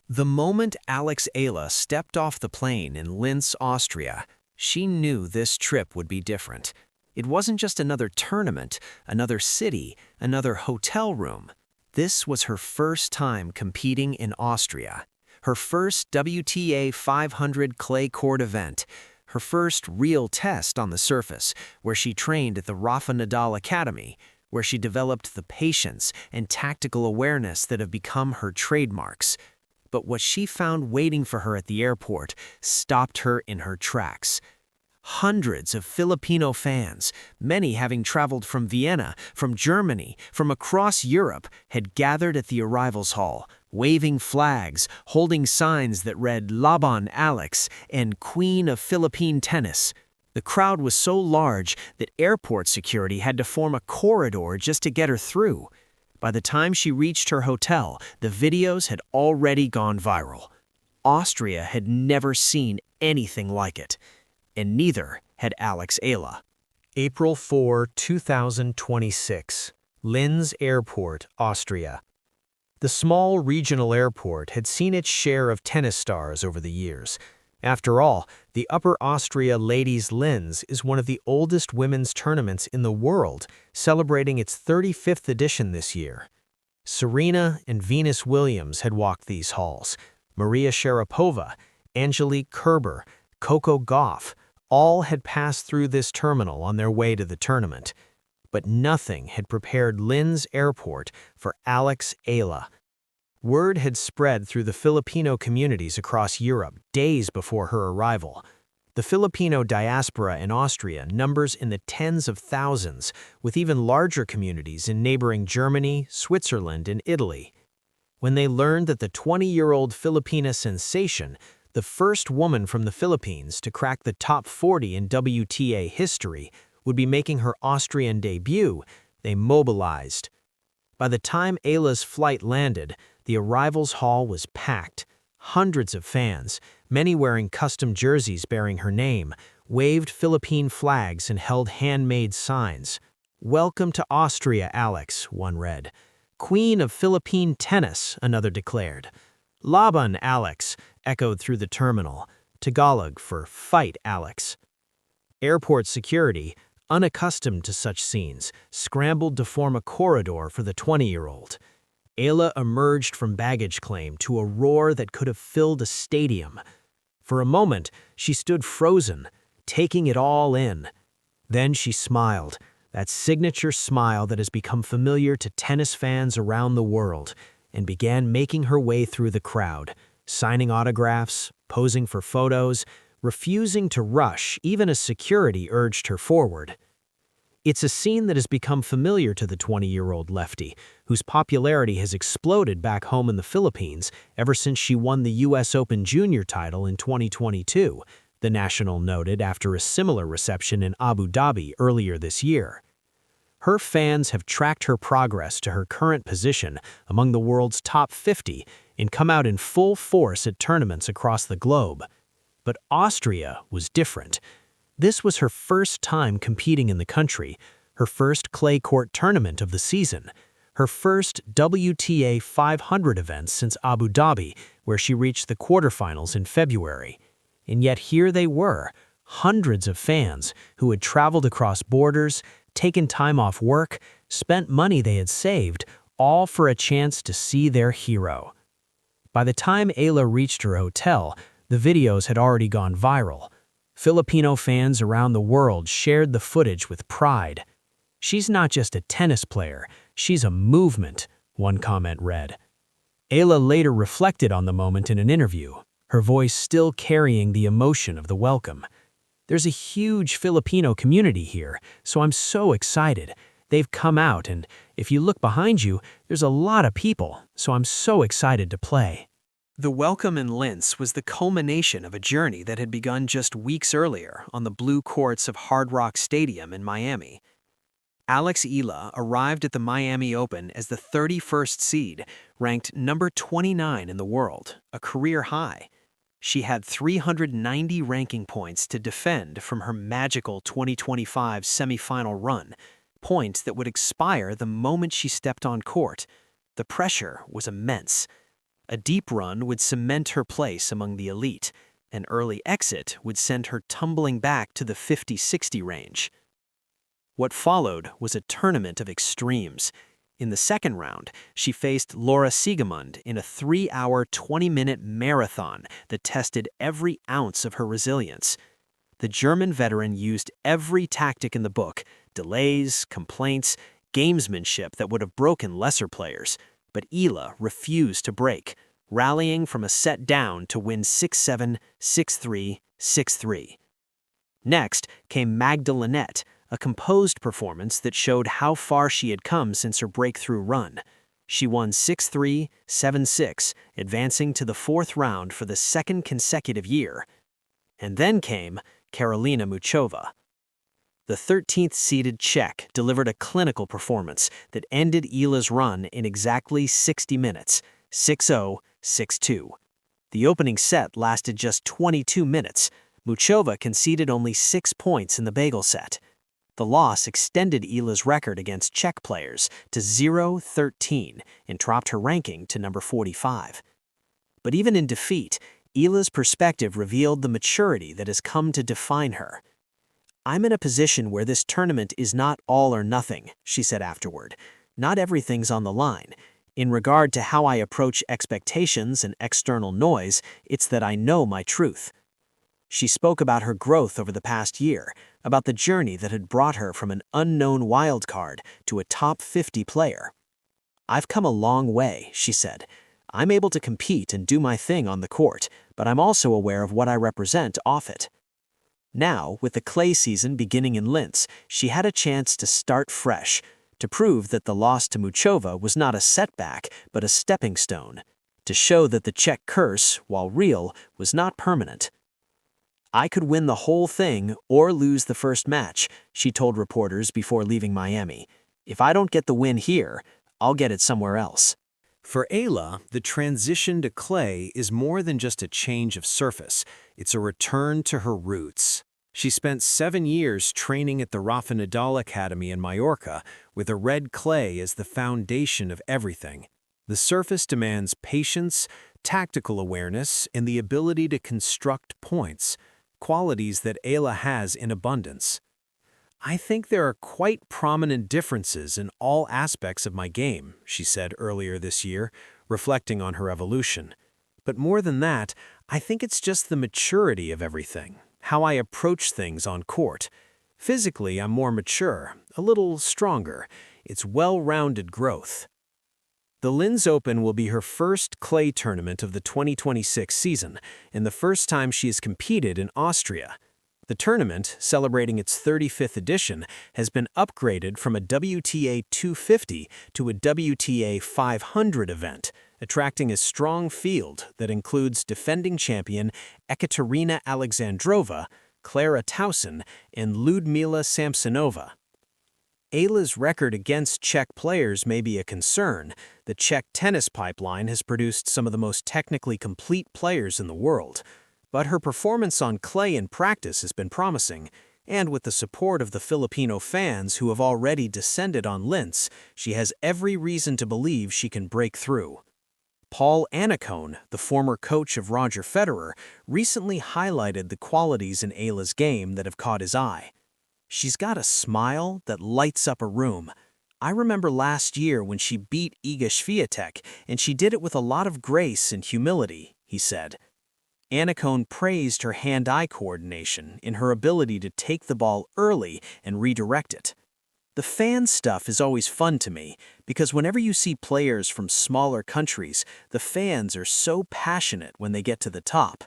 The moment Eala stepped off the plane in Linz, Austria, she knew this trip would be different. It wasn't just another tournament, another city, another hotel room. This was her first time competing in Austria, her first WTA 500 clay court event, her first real test on the surface, where she trained at the Rafa Nadal Academy, where she developed the patience and tactical awareness that have become her trademarks. But what she found waiting for her at the airport stopped her in her tracks. Hundreds of Filipino fans, many having traveled from Vienna, from Germany, from across Europe, had gathered at the arrivals hall, waving flags, holding signs that read Laban Alex and Queen of Philippine Tennis. The crowd was so large that airport security had to form a corridor just to get her through. By the time she reached her hotel, the videos had already gone viral. Austria had never seen anything like it, and neither had Eala. April 4, 2026, Linz Airport, Austria. The small regional airport had seen its share of tennis stars over the years. After all, the Upper Austria Ladies Linz is one of the oldest women's tournaments in the world, celebrating its 35th edition this year. Serena and Venus Williams had walked these halls. Maria Sharapova, Angelique Kerber, Coco Gauff, all had passed through this terminal on their way to the tournament. But nothing had prepared Linz Airport for Eala. Word had spread through the Filipino communities across Europe days before her arrival. The Filipino diaspora in Austria numbers in the tens of thousands, with even larger communities in neighboring Germany, Switzerland, and Italy. When they learned that the 20-year-old Filipina sensation, the first woman from the Philippines to crack the top 40 in WTA history, would be making her Austrian debut, they mobilized. By the time Eala's flight landed, the arrivals hall was packed. Hundreds of fans, many wearing custom jerseys bearing her name, waved Philippine flags and held handmade signs. "Welcome to Austria, Alex," one read. "Queen of Philippine Tennis," another declared. "Laban, Alex," echoed through the terminal, Tagalog for "Fight, Alex." Airport security, unaccustomed to such scenes, scrambled to form a corridor for the 20-year-old. Eala emerged from baggage claim to a roar that could have filled a stadium. For a moment, she stood frozen, taking it all in. Then she smiled, that signature smile that has become familiar to tennis fans around the world, and began making her way through the crowd, signing autographs, posing for photos, refusing to rush even as security urged her forward. It's a scene that has become familiar to the 20-year-old lefty, whose popularity has exploded back home in the Philippines ever since she won the U.S. Open Junior title in 2022, the National noted after a similar reception in Abu Dhabi earlier this year. Her fans have tracked her progress to her current position among the world's top 50 and come out in full force at tournaments across the globe. But Austria was different. This was her first time competing in the country, her first clay court tournament of the season, her first WTA 500 event since Abu Dhabi, where she reached the quarterfinals in February. And yet here they were, hundreds of fans who had traveled across borders, taken time off work, spent money they had saved, all for a chance to see their hero. By the time Eala reached her hotel, the videos had already gone viral. Filipino fans around the world shared the footage with pride. "She's not just a tennis player, she's a movement," one comment read. Eala later reflected on the moment in an interview, her voice still carrying the emotion of the welcome. "There's a huge Filipino community here, so I'm so excited. They've come out, and if you look behind you, there's a lot of people, so I'm so excited to play." The welcome in Linz was the culmination of a journey that had begun just weeks earlier on the blue courts of Hard Rock Stadium in Miami. Eala arrived at the Miami Open as the 31st seed, ranked number 29 in the world, a career high. She had 390 ranking points to defend from her magical 2025 semifinal run, points that would expire the moment she stepped on court. The pressure was immense. A deep run would cement her place among the elite. An early exit would send her tumbling back to the 50-60 range. What followed was a tournament of extremes. In the second round, she faced Laura Siegemund in a 3-hour, 20-minute marathon that tested every ounce of her resilience. The German veteran used every tactic in the book: delays, complaints, gamesmanship that would have broken lesser players. But Eala refused to break, rallying from a set down to win 6-7, 6-3, 6-3. Next came Magdalenette, a composed performance that showed how far she had come since her breakthrough run. She won 6-3, 7-6, advancing to the fourth round for the second consecutive year. And then came Karolina Muchova. The 13th-seeded Czech delivered a clinical performance that ended Eala's run in exactly 60 minutes, 6-0, 6-2. The opening set lasted just 22 minutes. Muchova conceded only 6 points in the bagel set. The loss extended Eala's record against Czech players to 0-13 and dropped her ranking to number 45. But even in defeat, Eala's perspective revealed the maturity that has come to define her. "I'm in a position where this tournament is not all or nothing," she said afterward. "Not everything's on the line. In regard to how I approach expectations and external noise, it's that I know my truth." She spoke about her growth over the past year, about the journey that had brought her from an unknown wildcard to a top 50 player. "I've come a long way," she said. "I'm able to compete and do my thing on the court, but I'm also aware of what I represent off it." Now, with the clay season beginning in Linz, she had a chance to start fresh, to prove that the loss to Muchova was not a setback, but a stepping stone, to show that the Czech curse, while real, was not permanent. "I could win the whole thing or lose the first match," she told reporters before leaving Miami. "If I don't get the win here, I'll get it somewhere else." For Eala, the transition to clay is more than just a change of surface. It's a return to her roots. She spent 7 years training at the Rafa Nadal Academy in Mallorca, with a red clay as the foundation of everything. The surface demands patience, tactical awareness, and the ability to construct points, qualities that Eala has in abundance. "I think there are quite prominent differences in all aspects of my game," she said earlier this year, reflecting on her evolution. "But more than that, I think it's just the maturity of everything, how I approach things on court. Physically, I'm more mature, a little stronger. It's well-rounded growth." The Linz Open will be her first clay tournament of the 2026 season, and the first time she has competed in Austria. The tournament, celebrating its 35th edition, has been upgraded from a WTA 250 to a WTA 500 event, attracting a strong field that includes defending champion Ekaterina Alexandrova, Clara Tauson, and Liudmila Samsonova. Eala's record against Czech players may be a concern. The Czech tennis pipeline has produced some of the most technically complete players in the world. But her performance on clay in practice has been promising, and with the support of the Filipino fans who have already descended on Linz, she has every reason to believe she can break through. Paul Annacone, the former coach of Roger Federer, recently highlighted the qualities in Eala's game that have caught his eye. "She's got a smile that lights up a room. I remember last year when she beat Iga Swiatek, and she did it with a lot of grace and humility," he said. Annacone praised her hand-eye coordination in her ability to take the ball early and redirect it. "The fan stuff is always fun to me, because whenever you see players from smaller countries, the fans are so passionate when they get to the top."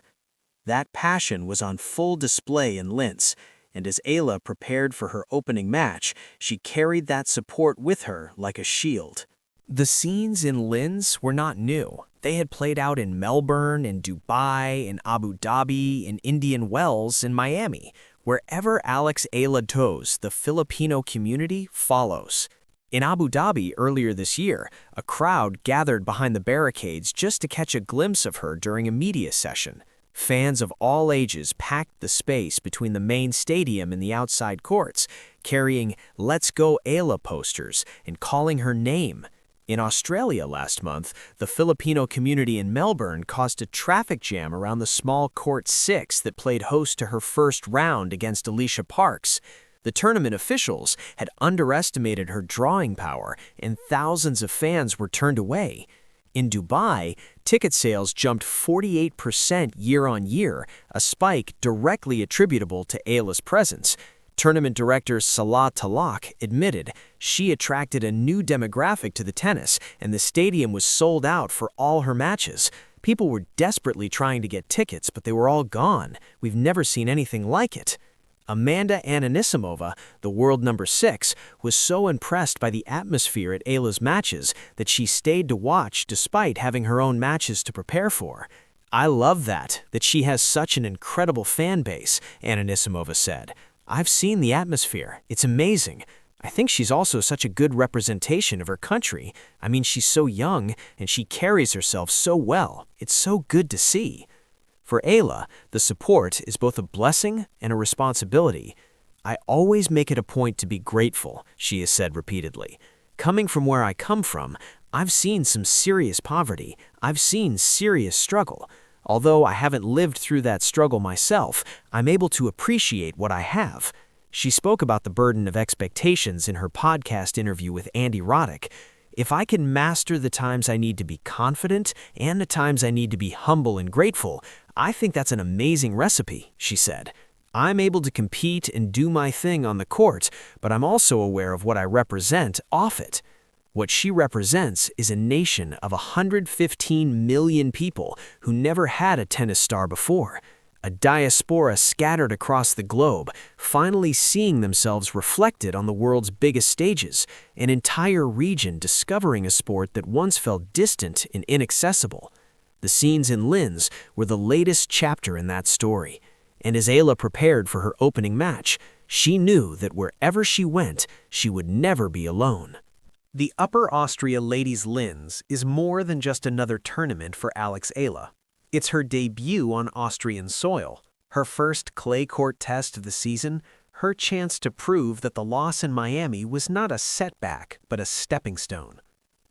That passion was on full display in Linz, and as Eala prepared for her opening match, she carried that support with her like a shield. The scenes in Linz were not new. They had played out in Melbourne, in Dubai, in Abu Dhabi, in Indian Wells, and Miami. Wherever Alex Eala goes, the Filipino community follows. In Abu Dhabi earlier this year, a crowd gathered behind the barricades just to catch a glimpse of her during a media session. Fans of all ages packed the space between the main stadium and the outside courts, carrying "Let's Go Eala" posters and calling her name. In Australia last month, the Filipino community in Melbourne caused a traffic jam around the small court 6 that played host to her first round against Alicia Parks. The tournament officials had underestimated her drawing power, and thousands of fans were turned away. In Dubai, ticket sales jumped 48% year-on-year, a spike directly attributable to Eala's presence. Tournament director Clara Tauson admitted she attracted a new demographic to the tennis, and the stadium was sold out for all her matches. People were desperately trying to get tickets, but they were all gone. We've never seen anything like it. Amanda Anisimova, the world number 6, was so impressed by the atmosphere at Eala's matches that she stayed to watch despite having her own matches to prepare for. "I love that she has such an incredible fan base," Anisimova said. "I've seen the atmosphere. It's amazing. I think she's also such a good representation of her country. I mean, she's so young and she carries herself so well. It's so good to see." For Eala, the support is both a blessing and a responsibility. "I always make it a point to be grateful," she has said repeatedly. "Coming from where I come from, I've seen some serious poverty. I've seen serious struggle. Although I haven't lived through that struggle myself, I'm able to appreciate what I have." She spoke about the burden of expectations in her podcast interview with Andy Roddick. "If I can master the times I need to be confident and the times I need to be humble and grateful, I think that's an amazing recipe," she said. "I'm able to compete and do my thing on the court, but I'm also aware of what I represent off it." What she represents is a nation of 115 million people who never had a tennis star before. A diaspora scattered across the globe, finally seeing themselves reflected on the world's biggest stages, an entire region discovering a sport that once felt distant and inaccessible. The scenes in Linz were the latest chapter in that story, and as Eala prepared for her opening match, she knew that wherever she went, she would never be alone. The Upper Austria Ladies Linz is more than just another tournament for Alex Eala. It's her debut on Austrian soil, her first clay court test of the season, her chance to prove that the loss in Miami was not a setback, but a stepping stone.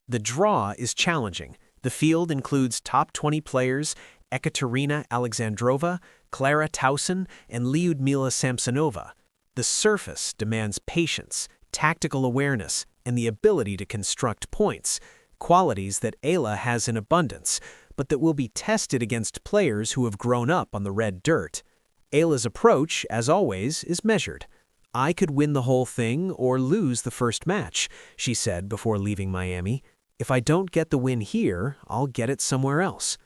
The draw is challenging. The field includes top 20 players, Ekaterina Alexandrova, Clara Tauson, and Liudmila Samsonova. The surface demands patience, tactical awareness, and the ability to construct points, qualities that Eala has in abundance, but that will be tested against players who have grown up on the red dirt. Eala's approach, as always, is measured. "I could win the whole thing or lose the first match," she said before leaving Miami. "If I don't get the win here, I'll get it somewhere else."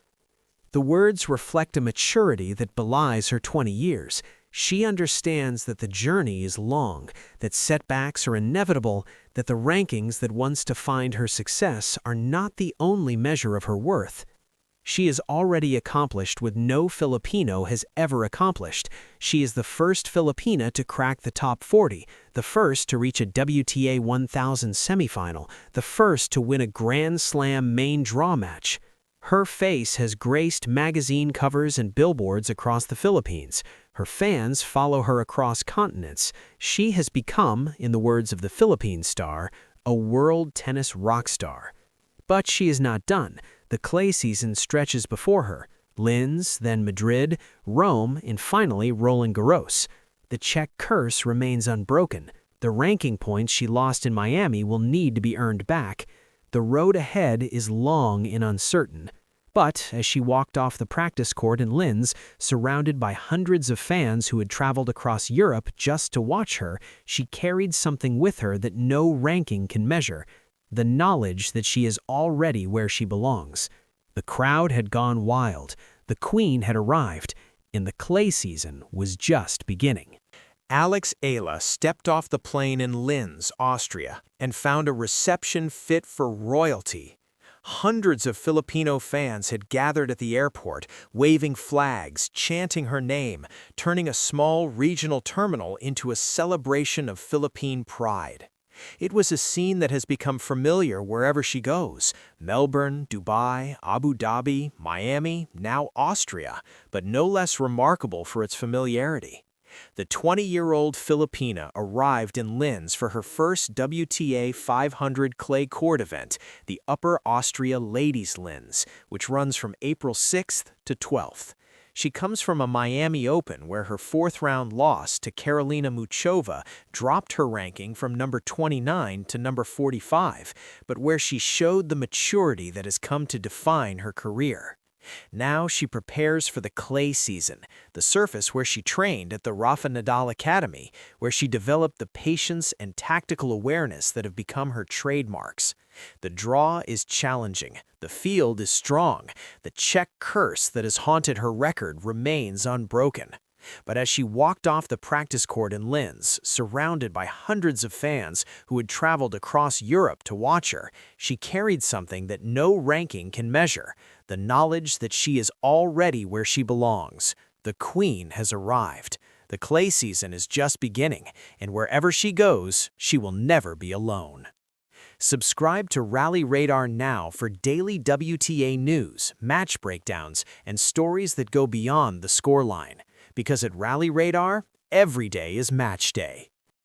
The words reflect a maturity that belies her 20 years. She understands that the journey is long, that setbacks are inevitable, that the rankings that once defined her success are not the only measure of her worth. She has already accomplished what no Filipino has ever accomplished. She is the first Filipina to crack the top 40, the first to reach a WTA 1000 semifinal, the first to win a Grand Slam main draw match. Her face has graced magazine covers and billboards across the Philippines. Her fans follow her across continents. She has become, in the words of the Philippine star, a world tennis rock star. But she is not done. The clay season stretches before her. Linz, then Madrid, Rome, and finally Roland Garros. The Czech curse remains unbroken. The ranking points she lost in Miami will need to be earned back. The road ahead is long and uncertain. But as she walked off the practice court in Linz, surrounded by hundreds of fans who had traveled across Europe just to watch her, she carried something with her that no ranking can measure: the knowledge that she is already where she belongs. The crowd had gone wild, the queen had arrived, and the clay season was just beginning. Alex Eala stepped off the plane in Linz, Austria, and found a reception fit for royalty. Hundreds of Filipino fans had gathered at the airport, waving flags, chanting her name, turning a small regional terminal into a celebration of Philippine pride. It was a scene that has become familiar wherever she goes: Melbourne, Dubai, Abu Dhabi, Miami, now Austria, but no less remarkable for its familiarity. The 20-year-old Filipina arrived in Linz for her first WTA 500 clay court event, the Upper Austria Ladies Linz, which runs from April 6th to 12th. She comes from a Miami Open where her fourth-round loss to Karolina Muchova dropped her ranking from number 29 to number 45, but where she showed the maturity that has come to define her career. Now she prepares for the clay season, the surface where she trained at the Rafa Nadal Academy, where she developed the patience and tactical awareness that have become her trademarks. The draw is challenging, the field is strong, the Czech curse that has haunted her record remains unbroken. But as she walked off the practice court in Linz, surrounded by hundreds of fans who had traveled across Europe to watch her, she carried something that no ranking can measure, the knowledge that she is already where she belongs. The queen has arrived. The clay season is just beginning, and wherever she goes, she will never be alone. Subscribe to Rally Radar now for daily WTA news, match breakdowns, and stories that go beyond the scoreline. Because at Rally Radar, every day is match day.